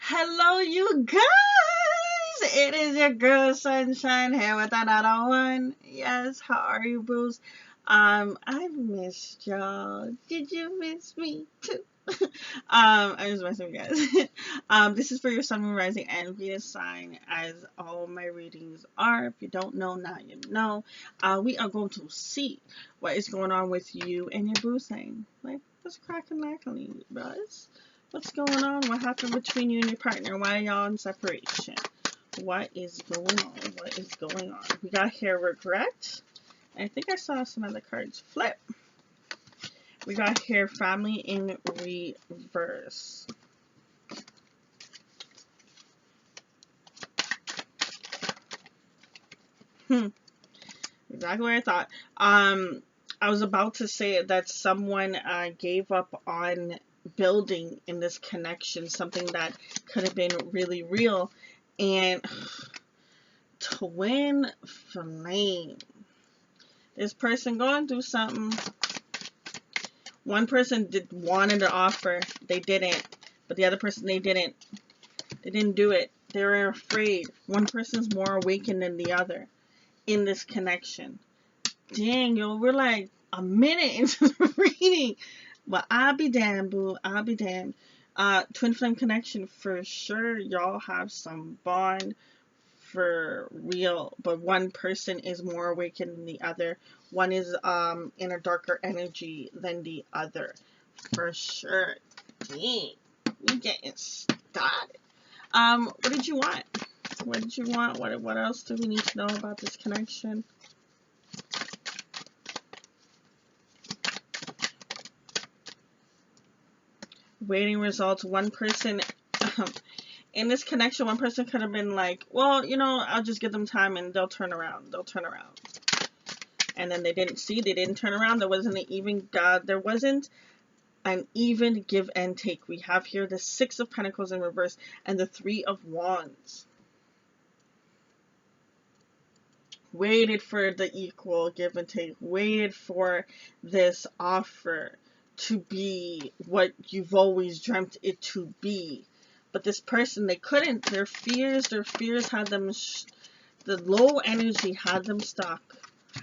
Hello, you guys! It is your girl Sunshine here with another one. Yes, how are you, booze? I missed y'all. Did you miss me too? I was messing with you guys. This is for your Sun, Moon, Rising, and Venus sign, as all my readings are. If you don't know, now you know. We are going to see what is going on with you and your boo sign. Like, what's cracking lackily, guys? What's going on? What happened between you and your partner? Why are y'all in separation? What is going on? What is going on? We got here regret. I think I saw some other cards flip. We got here family in reverse. Exactly what I thought. I was about to say that someone gave up on building in this connection, something that could have been really real. And twin flame. This person going through something. One person wanted to offer, they didn't. But the other person, they didn't do it. They were afraid. One person's more awakened than the other in this connection. Dang, yo, we're like a minute into the reading. But I'll be damned, boo. I'll be damned. Twin flame connection for sure. Y'all have some bond for real, but one person is more awakened than the other. One is in a darker energy than the other, for sure. Dang, we getting started. What did you want? What did you want? What else do we need to know about this connection? Waiting results. One person in this connection, one person could have been like, well, you know, I'll just give them time and they'll turn around. They'll turn around. And then they didn't turn around. There wasn't an even give and take. We have here the Six of Pentacles in reverse and the Three of Wands. Waited for the equal give and take. Waited for this offer to be what you've always dreamt it to be. But this person, they couldn't. Their fears had them, the low energy had them stuck.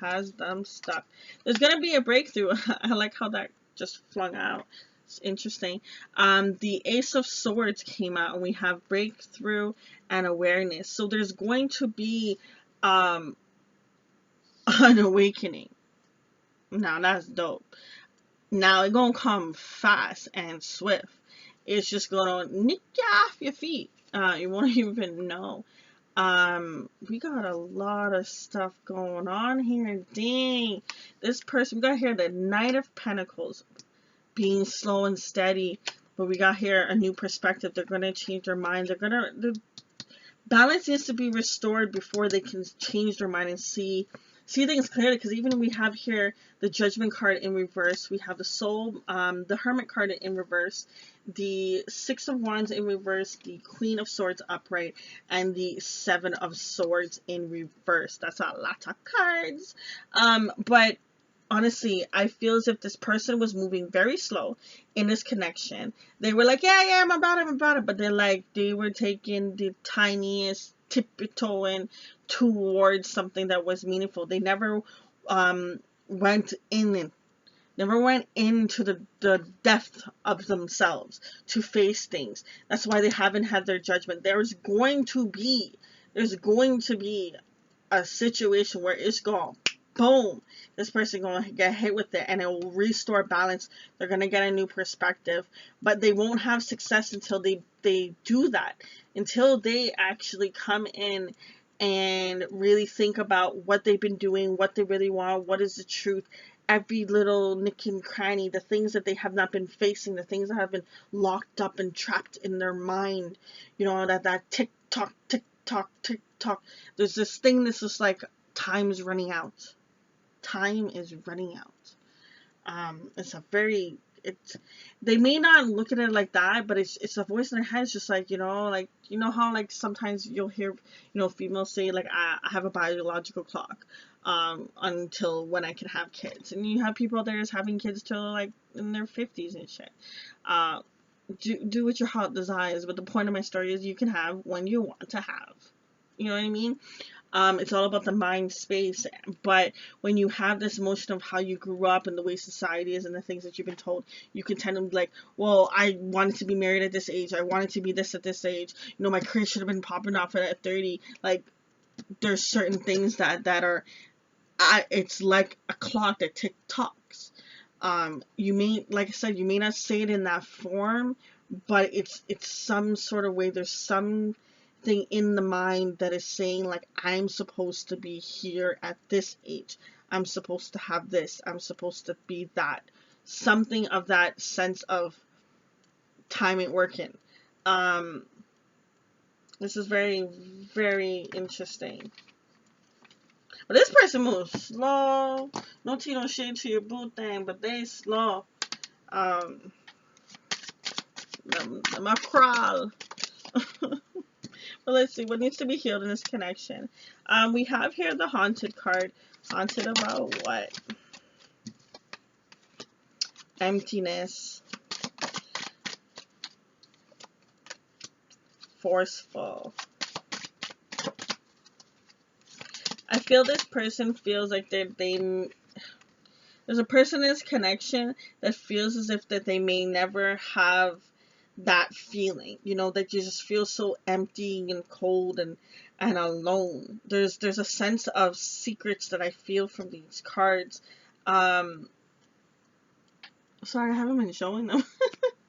Has them stuck. There's going to be a breakthrough. I like how that just flung out. It's interesting. The Ace of Swords came out and we have breakthrough and awareness. So there's going to be an awakening. Now that's dope. Now it's going to come fast and swift. It's just going to nick you off your feet. You won't even know. We got a lot of stuff going on here. Dang. This person, we got here the Knight of Pentacles being slow and steady. But we got here a new perspective. They're going to change their minds. The balance needs to be restored before they can change their mind and see things clearly, because even we have here the Judgment card in reverse, we have the Soul, the Hermit card in reverse, the Six of Wands in reverse, the Queen of Swords upright, and the Seven of Swords in reverse. That's a lot of cards. But honestly, I feel as if this person was moving very slow in this connection. They were like, yeah, I'm about it, but they were taking the tiniest tiptoeing towards something that was meaningful. They never went into the depth of themselves to face things. That's why they haven't had their judgment. There's going to be a situation where it's gone. Boom, this person going to get hit with it and it will restore balance. They're going to get a new perspective, but they won't have success until they do that, until they actually come in and really think about what they've been doing, what they really want, what is the truth, every little nick and cranny, the things that they have not been facing, the things that have been locked up and trapped in their mind. You know, that tick tock, tick tock, tick tock. There's this thing that's just like, time is running out. Time is running out. They may not look at it like that, but it's a voice in their head. It's just like, how like sometimes you'll hear, females say like, I have a biological clock, until when I can have kids. And you have people out there that's having kids till like in their 50s and shit. do what your heart desires. But the point of my story is you can have when you want to have. You know what I mean? It's all about the mind space. But when you have this emotion of how you grew up and the way society is and the things that you've been told, you can tend to be like, well, I wanted to be married at this age. I wanted to be this at this age. You know, my career should have been popping off at 30. Like, there's certain things that are, it's like a clock that tick tocks. You may, like I said, you may not say it in that form, but it's some sort of way. There's something in the mind that is saying like, I'm supposed to be here at this age. I'm supposed to have this. I'm supposed to be that. Something of that sense of time ain't working. Um, this is very, very interesting. But this person moves slow. No tea, no shade to your boo thing, but they slow. Them a crawl. But let's see what needs to be healed in this connection. We have here the haunted card. Haunted about what? Emptiness. Forceful. I feel this person feels like there's a person in this connection that feels as if that they may never have that feeling, you know, that you just feel so empty and cold and alone. There's a sense of secrets that I feel from these cards. Sorry, I haven't been showing them.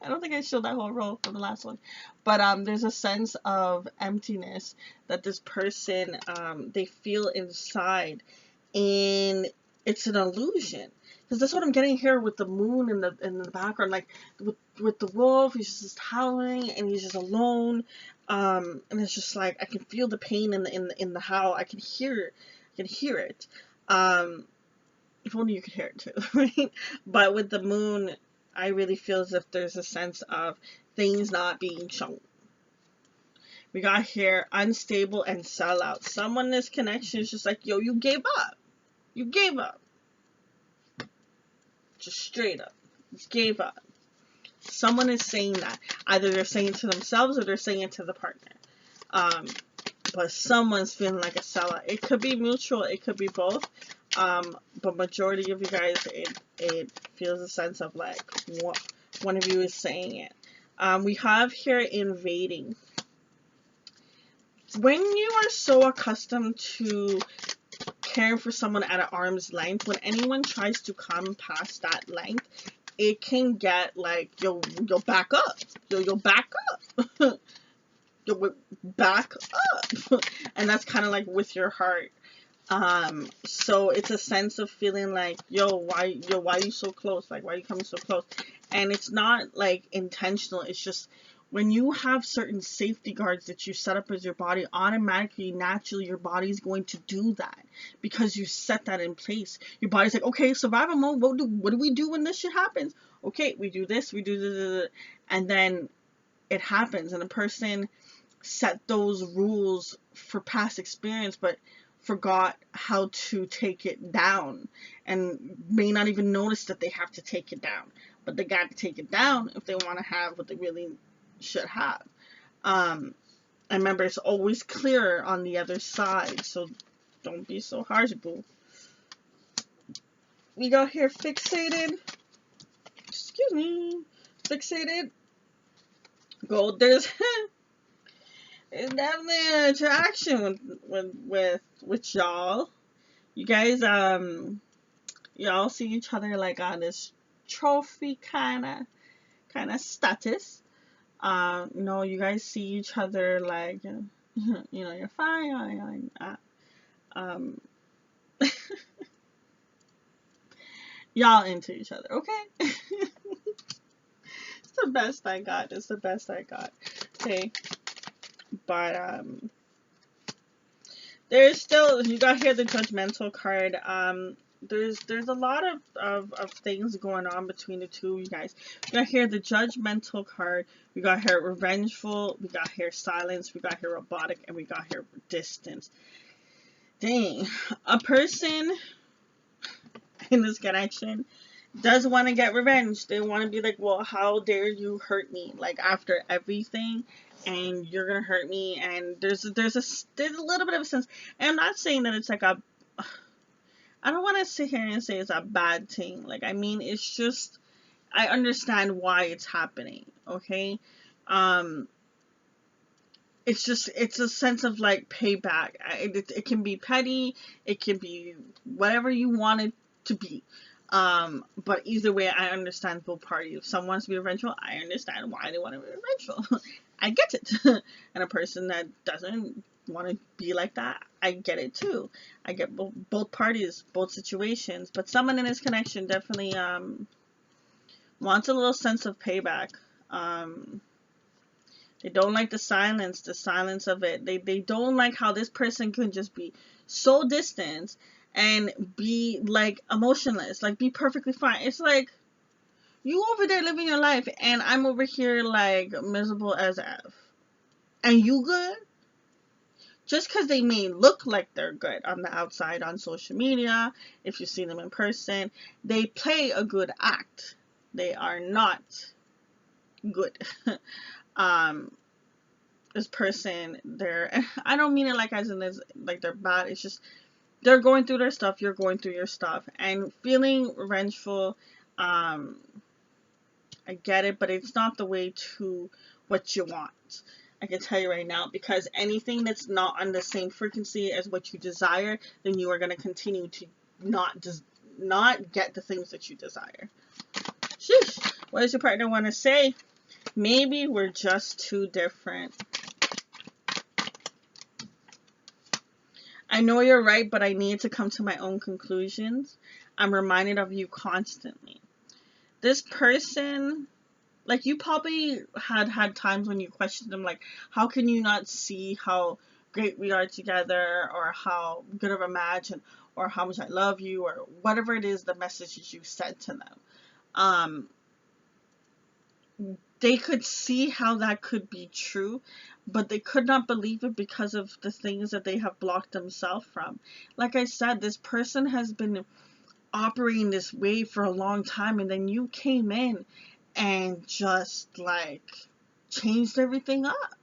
I don't think I showed that whole row from the last one. But there's a sense of emptiness that this person, they feel inside. And it's an illusion. Because that's what I'm getting here with the moon in the background. Like, with the wolf, he's just howling, and he's just alone. And it's just like, I can feel the pain in the howl. I can hear it. If only you could hear it too, right? But with the moon, I really feel as if there's a sense of things not being shown. We got here unstable and sellout. Someone in this connection is just like, yo, you gave up. You gave up. Just straight up. Just gave up. Someone is saying that. Either they're saying it to themselves or they're saying it to the partner. But someone's feeling like a sellout. It could be mutual. It could be both. But majority of you guys, it feels a sense of like one of you is saying it. We have here invading. When you are so accustomed to caring for someone at an arm's length, when anyone tries to come past that length, it can get like, yo, back up. Yo, back up. Yo, back up. And that's kind of like with your heart. So it's a sense of feeling like, why are you so close? Like, why are you coming so close? And it's not like intentional. It's just when you have certain safety guards that you set up as your body, automatically, naturally, your body's going to do that because you set that in place. Your body's like, okay, survival mode. What do we do when this shit happens? Okay, we do this, we do this, and then it happens. And a person set those rules for past experience, but forgot how to take it down and may not even notice that they have to take it down, but they got to take it down if they want to have what they really should have. I remember it's always clearer on the other side, so don't be so harsh, boo. We got here fixated. Excuse me. Fixated. Gold. There's definitely an interaction with y'all. You guys, y'all see each other like on this trophy kind of status. You guys see each other like, you're fine. Y'all into each other, okay? It's the best I got. Okay, but there's still, you got here the judgmental card. There's a lot of things going on between the two of you guys. We got here the judgmental card. We got here revengeful. We got here silence. We got here robotic, and we got here distance. Dang, a person in this connection does want to get revenge. They want to be like, well, how dare you hurt me? Like, after everything, and you're gonna hurt me. And there's a little bit of a sense. And I'm not saying that it's like a. I don't want to sit here and say it's a bad thing. Like, I mean, it's just I understand why it's happening. Okay, um, it's a sense of like payback. It can be petty, it can be whatever you want it to be, but either way, I understand both parties. If someone wants to be revengeful, I understand why they want to be revengeful. I get it. And a person that doesn't want to be like that, I get it too. I get both parties, both situations. But someone in this connection definitely wants a little sense of payback. um they don't like the silence of it. They don't like how this person can just be so distant and be like emotionless, like be perfectly fine. It's like you over there living your life and I'm over here like miserable as F. And you good? Just because they may look like they're good on the outside on social media, if you see them in person, they play a good act. They are not good. um this person, they're I don't mean it like as in this like they're bad. It's just they're going through their stuff, you're going through your stuff, and feeling revengeful. um I get it, but it's not the way to what you want. I can tell you right now, because anything that's not on the same frequency as what you desire, then you are going to continue to not get the things that you desire. Sheesh. What does your partner want to say? Maybe we're just too different. I know you're right, but I need to come to my own conclusions. I'm reminded of you constantly. This person, like, you probably had times when you questioned them, like, how can you not see how great we are together, or how good of a match, or how much I love you, or whatever it is, the messages you sent to them. Um, they could see how that could be true, but they could not believe it because of the things that they have blocked themselves from. Like I said, this person has been operating this way for a long time, and then you came in and just like changed everything up.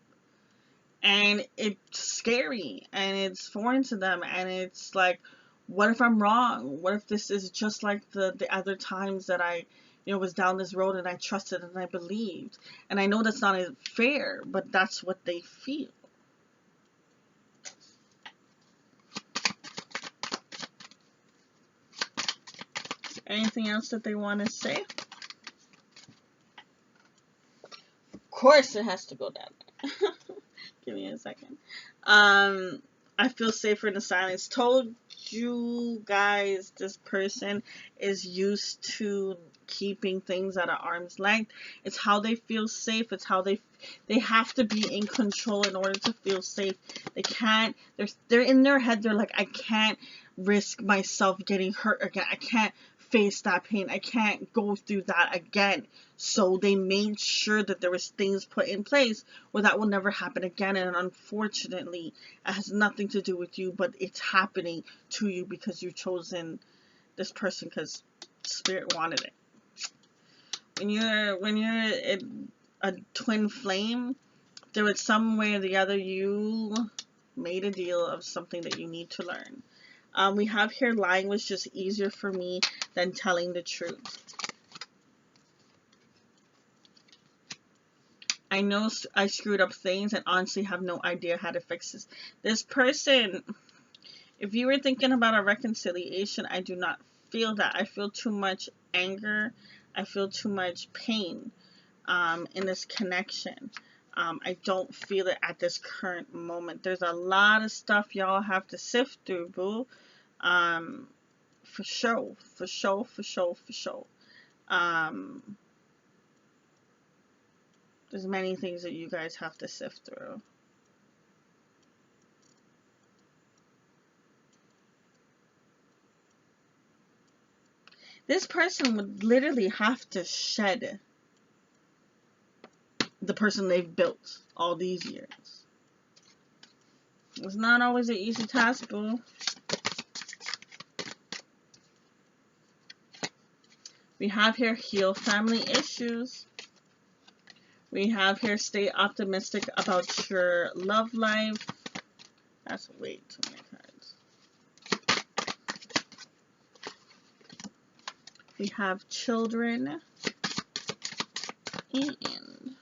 And it's scary and it's foreign to them, and it's like, what if I'm wrong? What if this is just like the other times that I was down this road and I trusted and I believed? And I know that's not fair, but that's what they feel. Is there anything else that they want to say? Of course it has to go down there. Give me a second. I feel safer in the silence. Told you guys, this person is used to keeping things at an arm's length. It's how they feel safe. It's how they have to be in control in order to feel safe. They can't. They're in their head. They're like, I can't risk myself getting hurt again. I can't face that pain. I can't go through that again. So they made sure that there was things put in place where that will never happen again. And unfortunately, it has nothing to do with you, but it's happening to you because you've chosen this person because spirit wanted it. When you're a twin flame, there was some way or the other you made a deal of something that you need to learn. We have here, lying was just easier for me than telling the truth. I know I screwed up things and honestly have no idea how to fix this. This person, if you were thinking about a reconciliation, I do not feel that. I feel too much anger. I feel too much pain in this connection. I don't feel it at this current moment. There's a lot of stuff y'all have to sift through, boo. For sure, for sure, for sure, for sure. There's many things that you guys have to sift through. This person would literally have to shed the person they've built all these years. It's not always an easy task, boo. We have here heal family issues. We have here stay optimistic about your love life. That's way too many cards. We have children. And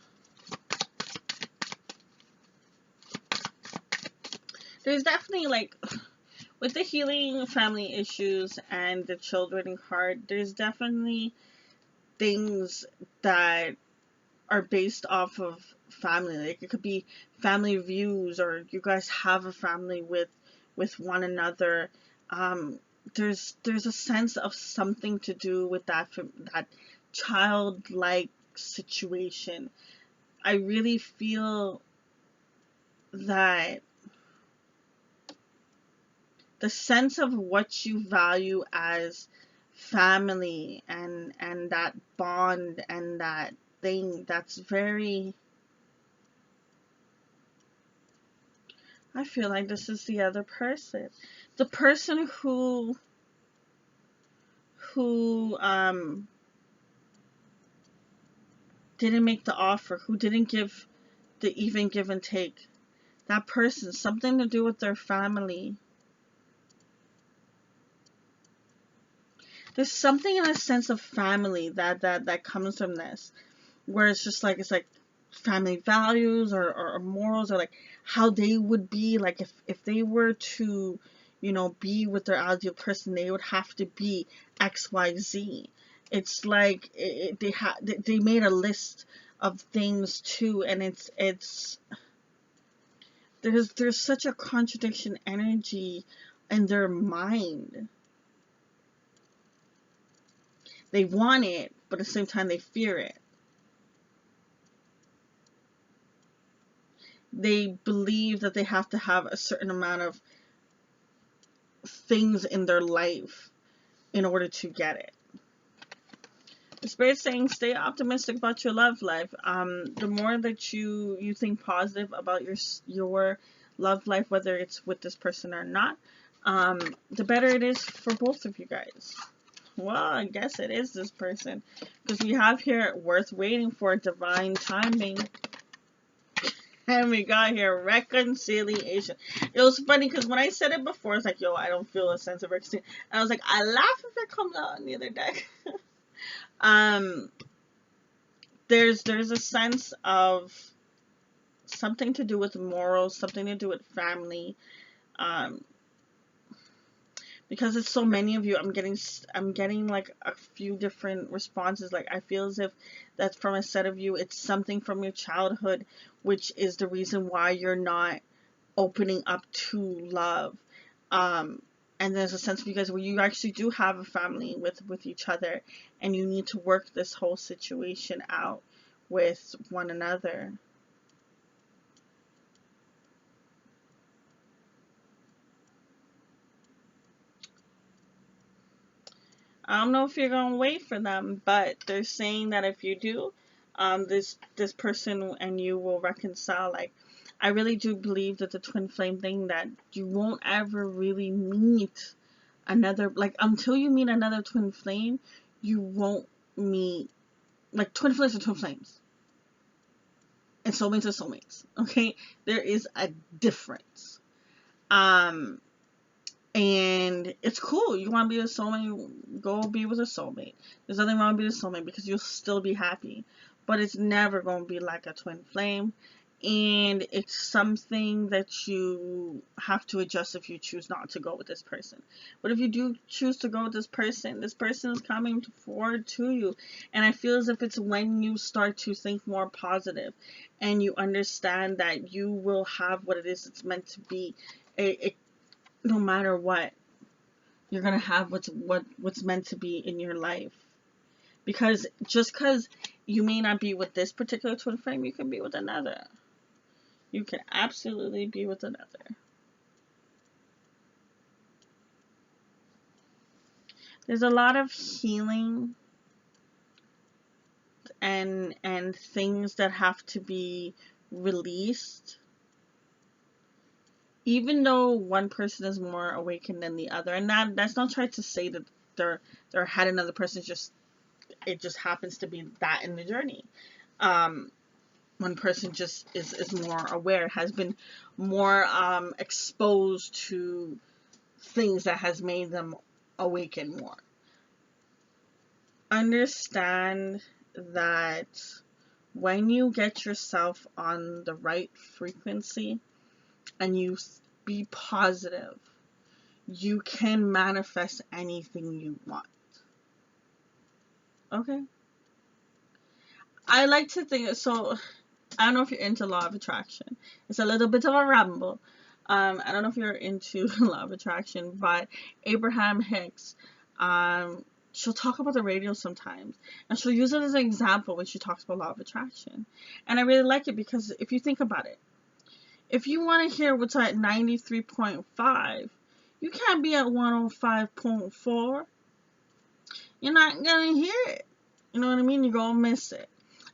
there's definitely, like, with the healing family issues and the children card, there's definitely things that are based off of family. Like, it could be family views, or you guys have a family with one another. There's a sense of something to do with that childlike situation. I really feel that the sense of what you value as family, and that bond and that thing, that's very, I feel like this is the other person. The person who didn't make the offer, who didn't give the even give and take. That person, something to do with their family. There's something in a sense of family that comes from this, where it's just like, it's like family values, or morals, or like how they would be, like if they were to, be with their ideal person, they would have to be XYZ. It's like they made a list of things too, and it's there's such a contradiction energy in their mind. They want it, but at the same time they fear it. They believe that they have to have a certain amount of things in their life in order to get it. The Spirit's saying stay optimistic about your love life. The more that you think positive about your love life, whether it's with this person or not, the better it is for both of you guys. Well, I guess it is this person, because we have here worth waiting for, divine timing. And we got here reconciliation. It was funny because when I said it before, it's like, yo, I don't feel a sense of reconciliation. And I was like, I laugh if it comes out on the other deck. There's a sense of something to do with morals, something to do with family. Because it's so many of you, I'm getting like a few different responses. Like, I feel as if that's from a set of you. It's something from your childhood, which is the reason why you're not opening up to love. And there's a sense of you guys where you actually do have a family with each other, and you need to work this whole situation out with one another. I don't know if you're gonna wait for them, but they're saying that if you do, this person and you will reconcile. Like, I really do believe that the twin flame thing, that you won't ever really meet another, like, until you meet another twin flame, you won't meet, like, twin flames are twin flames, and soulmates are soulmates. Okay, there is a difference. And it's cool. You want to be a soulmate, go be with a soulmate. There's nothing wrong with being a soulmate, because you'll still be happy. But it's never going to be like a twin flame. And it's something that you have to adjust if you choose not to go with this person. But if you do choose to go with this person is coming forward to you. And I feel as if it's when you start to think more positive and you understand that you will have what it is it's meant to be. No matter what, you're gonna have what's meant to be in your life. Because just because you may not be with this particular twin flame, you can be with another. You can absolutely be with another. There's a lot of healing and things that have to be released, even though one person is more awakened than the other. And that's not trying to say that they're had another person just It just happens to be that in the journey. One person just is more aware, has been more exposed to things that has made them awaken more. Understand that when you get yourself on the right frequency and you be positive, you can manifest anything you want. Okay? I like to think so. I don't know if you're into law of attraction. It's a little bit of a ramble. I don't know if you're into law of attraction, but Abraham Hicks, she'll talk about the radio sometimes, and she'll use it as an example when she talks about law of attraction. And I really like it because if you think about it, if you want to hear what's at 93.5, you can't be at 105.4. You're not gonna hear it. You know what I mean? You're gonna miss it.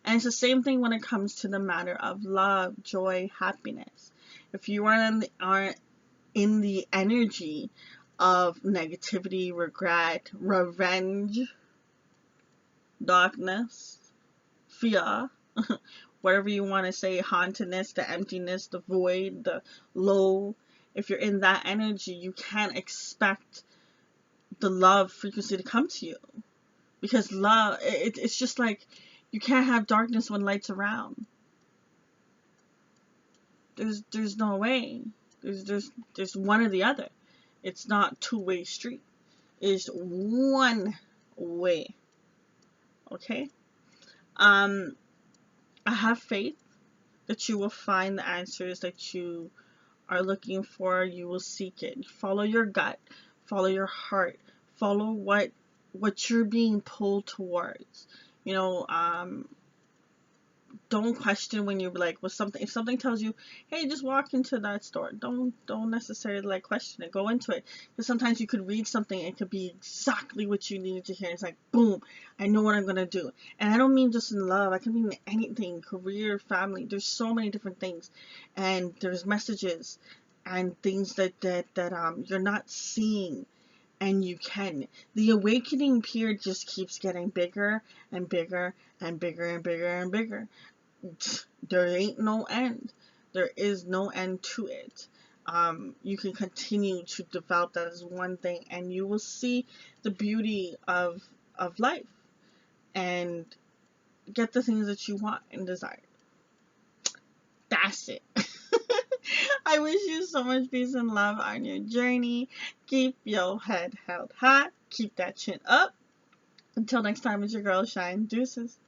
And it's the same thing when it comes to the matter of love, joy, happiness. If you are in the energy of negativity, regret, revenge, darkness, fear, whatever you want to say, hauntedness, the emptiness, the void, the low, if you're in that energy, you can't expect the love frequency to come to you. Because love, it's just like, you can't have darkness when light's around. There's no way. There's one or the other. It's not two-way street. It's one way. Okay? I have faith that you will find the answers that you are looking for. You will seek it. Follow your gut. Follow your heart. Follow what you're being pulled towards. You know, don't question when you're like, if something tells you, hey, just walk into that store, don't necessarily like question it. Go into it, because sometimes you could read something and it could be exactly what you needed to hear. It's like, boom, I know what I'm gonna do. And I don't mean just in love, I can mean anything, career, family. There's so many different things, and there's messages and things that you're not seeing. And you can. The awakening period just keeps getting bigger and bigger and bigger and bigger and bigger. There ain't no end. There is no end to it. You can continue to develop that as one thing, and you will see the beauty of life and get the things that you want and desire. That's it. I wish you so much peace and love on your journey. Keep your head held high. Keep that chin up. Until next time, it's your girl Shine. Deuces.